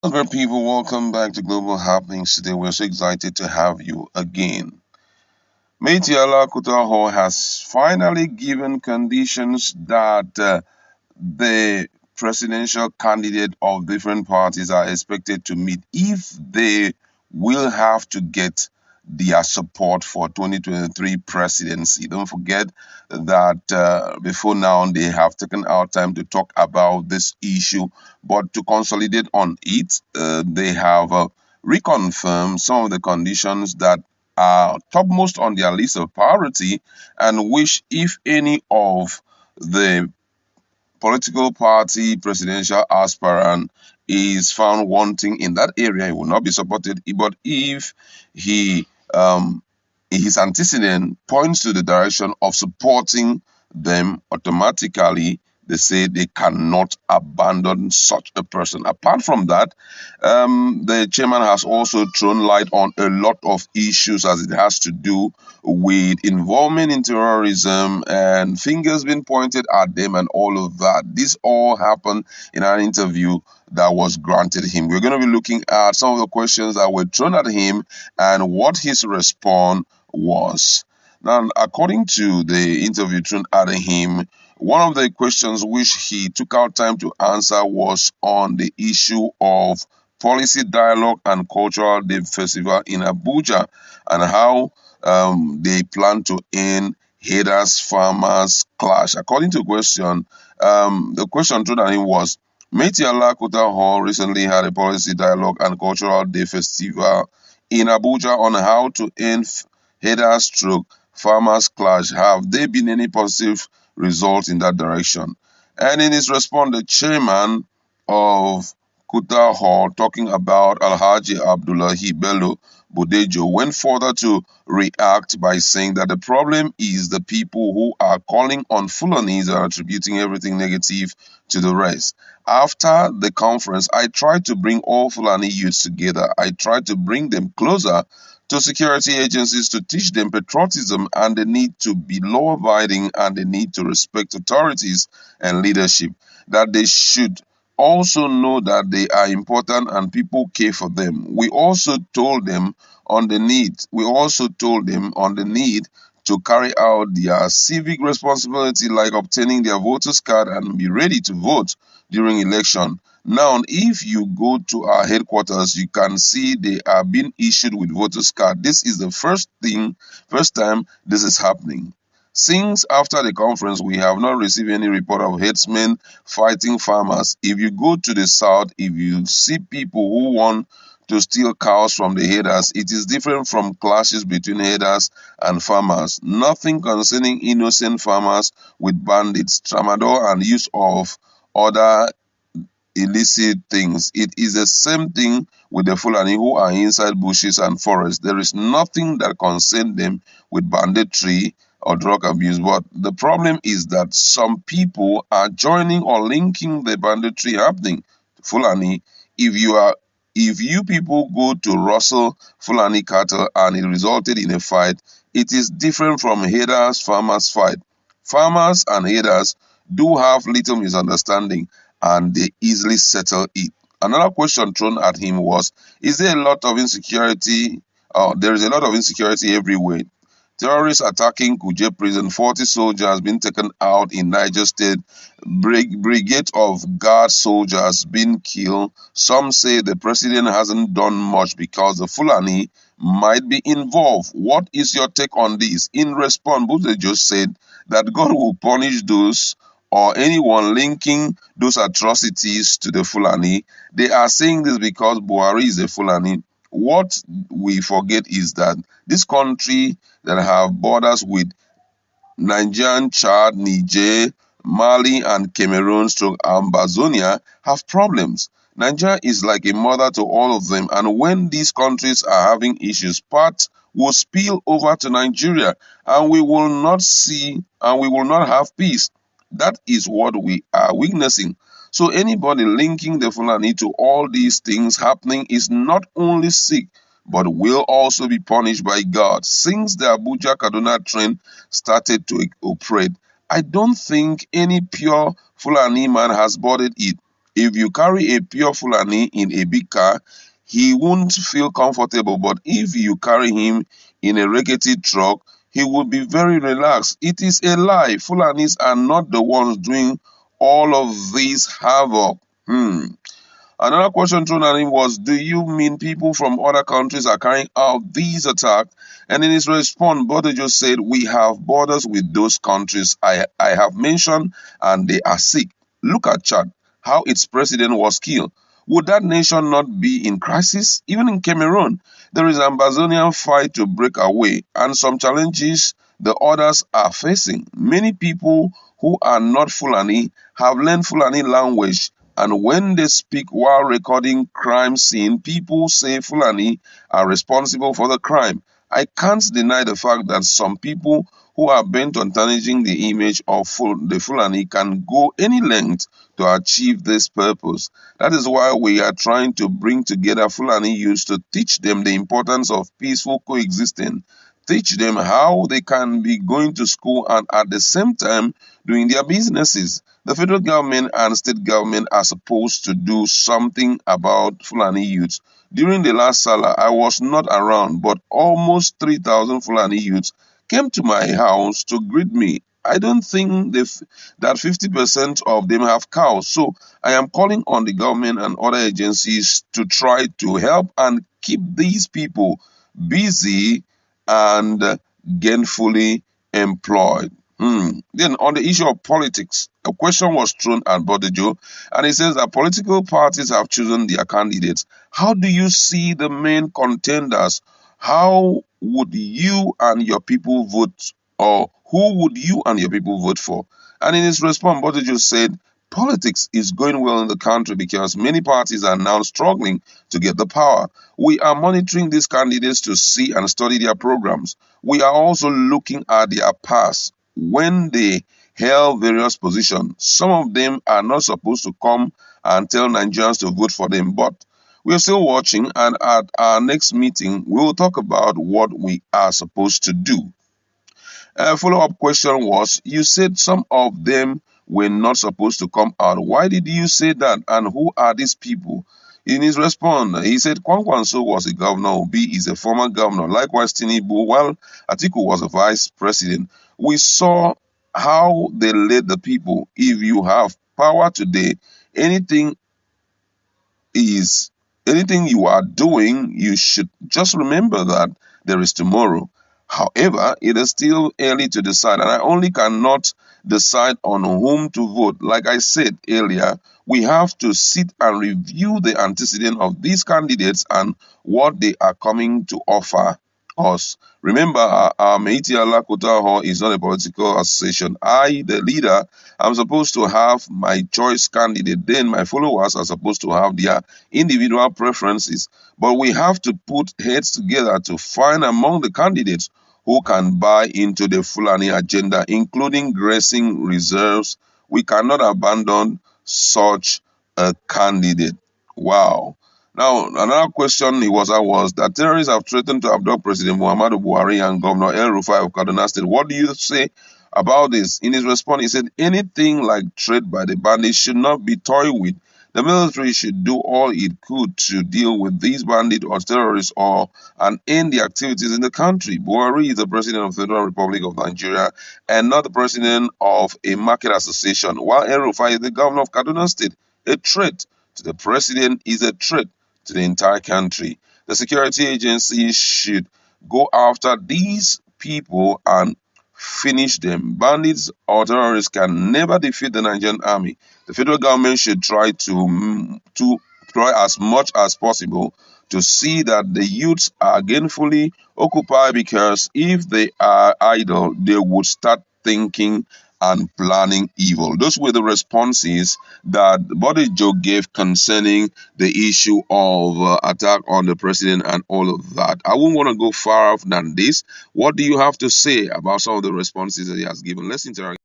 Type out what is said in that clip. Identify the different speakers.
Speaker 1: Hello, great people. Welcome back to Global Happenings. Today, we're so excited to have you again. Miyetti Kutaho has finally given conditions that the presidential candidate of different parties are expected to meet if they will have to get their support for 2023 presidency. Don't forget that before now they have taken out time to talk about this issue, but to consolidate on it, they have reconfirmed some of the conditions that are topmost on their list of priority, and which, if any of the political party presidential aspirant is found wanting in that area, he will not be supported. But if he his antecedent points to the direction of supporting them, automatically they say they cannot abandon such a person. Apart from that, the chairman has also thrown light on a lot of issues as it has to do with involvement in terrorism and fingers being pointed at them and all of that. This all happened in an interview that was granted him. We're going to be looking at some of the questions that were thrown at him and what his response was. Now, according to the interview thrown at him, one of the questions which he took out time to answer was on the issue of policy dialogue and cultural day festival in Abuja, and how they plan to end haters farmers clash. According to the question thrown at him was, Miyetti Kota Hall recently had a policy dialogue and cultural day festival in Abuja on how to end haters stroke farmers clash. Have there been any positive results in that direction? And in his response, the chairman of Kuta Hall, talking about Alhaji Abdullahi Bello Bodejo, went further to react by saying that the problem is the people who are calling on Fulanis are attributing everything negative to the rest. After the conference, I tried to bring all Fulani youths together. I tried to bring them closer to security agencies to teach them patriotism and the need to be law abiding and the need to respect authorities and leadership. That they should also know that they are important and people care for them. We also told them on the need to carry out their civic responsibility, like obtaining their voters card and be ready to vote during election. Now, if you go to our headquarters, you can see they are being issued with voters card. This is the first time this is happening. Since after the conference, we have not received any report of headsmen fighting farmers. If you go to the south, if you see people who want to steal cows from the herders, it is different from clashes between herders and farmers. Nothing concerning innocent farmers with bandits, tramadol, and use of other illicit things. It is the same thing with the Fulani who are inside bushes and forests. There is nothing that concerns them with banditry or drug abuse. But the problem is that some people are joining or linking the banditry happening to Fulani. If you are if you people go to rustle Fulani cattle and it resulted in a fight, it is different from herders farmers fight. Farmers and herders do have little misunderstanding and they easily settle it. Another question thrown at him was, is there a lot of insecurity? There is a lot of insecurity everywhere. Terrorists attacking Kuje prison, 40 soldiers being taken out in Niger State, brigade of guard soldiers being killed. Some say the president hasn't done much because the Fulani might be involved. What is your take on this? In response, Budejo said that God will punish those or anyone linking those atrocities to the Fulani. They are saying this because Buhari is a Fulani. What we forget is that this country that have borders with Niger, Chad, Niger, Mali, and Cameroon stroke Ambazonia have problems. Niger is like a mother to all of them, and when these countries are having issues, part will spill over to Nigeria, and we will not have peace. That is what we are witnessing. So anybody linking the Fulani to all these things happening is not only sick, but will also be punished by God. Since the Abuja Kaduna train started to operate, I don't think any pure Fulani man has boarded it. If you carry a pure Fulani in a big car, he won't feel comfortable. But if you carry him in a rickety truck, he will be very relaxed. It is a lie. Fulanis are not the ones doing all of this havoc. Another question thrown at him was, do you mean people from other countries are carrying out these attacks? And in his response, Bodejo said, we have borders with those countries I have mentioned, and they are sick. Look at Chad, how its president was killed. Would that nation not be in crisis? Even in Cameroon, there is an Amazonian fight to break away, and some challenges the others are facing. Many people who are not Fulani have learned Fulani language, and when they speak while recording crime scene, people say Fulani are responsible for the crime. I can't deny the fact that some people who are bent on tarnishing the image of the Fulani can go any length to achieve this purpose. That is why we are trying to bring together Fulani youths to teach them the importance of peaceful coexistence, teach them how they can be going to school and at the same time doing their businesses. The federal government and state government are supposed to do something about Fulani youths. During the last Salah, I was not around, but almost 3,000 Fulani youths came to my house to greet me. I don't think that 50% of them have cows. So I am calling on the government and other agencies to try to help and keep these people busy and gainfully employed. Then on the issue of politics, a question was thrown at Bodejo, and he says that political parties have chosen their candidates. How do you see the main contenders? How would you and your people vote, or who would you and your people vote for? And in his response, Bodejo said, politics is going well in the country because many parties are now struggling to get the power. We are monitoring these candidates to see and study their programs. We are also looking at their past when they held various positions. Some of them are not supposed to come and tell Nigerians to vote for them, but we're still watching, and at our next meeting, we will talk about what we are supposed to do. A follow-up question was, you said some of them were not supposed to come out. Why did you say that, and who are these people? In his response, he said Kwankwanso was a governor, Obi is a former governor. Likewise, Tinubu, while Atiku was a vice president. We saw how they led the people. If you have power today, anything is anything you are doing, you should just remember that there is tomorrow. However, it is still early to decide, and I only cannot decide on whom to vote. Like I said earlier, we have to sit and review the antecedent of these candidates and what they are coming to offer us. Remember, Miyetti Allah is not a political association. I, the leader, I'm supposed to have my choice candidate. Then my followers are supposed to have their individual preferences. But we have to put heads together to find among the candidates who can buy into the Fulani agenda, including grazing reserves. We cannot abandon such a candidate. Wow. Now, another question he was asked was that terrorists have threatened to abduct President Muhammadu Buhari and Governor El Rufai of Kaduna State. What do you say about this? In his response, he said anything like trade by the bandits should not be toyed with. The military should do all it could to deal with these bandits or terrorists or and end the activities in the country. Buhari is the president of the Federal Republic of Nigeria and not the president of a market association, while El Rufai is the governor of Kaduna State. A threat to the president is a threat to the entire country. The security agencies should go after these people and finish them. Bandits or terrorists can never defeat the Nigerian army. The federal government should try to try as much as possible to see that the youths are gainfully occupied, because if they are idle, they would start thinking and planning evil. Those were the responses that Bodejo gave concerning the issue of attack on the president and all of that. I wouldn't want to go far off than this. What do you have to say about some of the responses that he has given? Let's interact.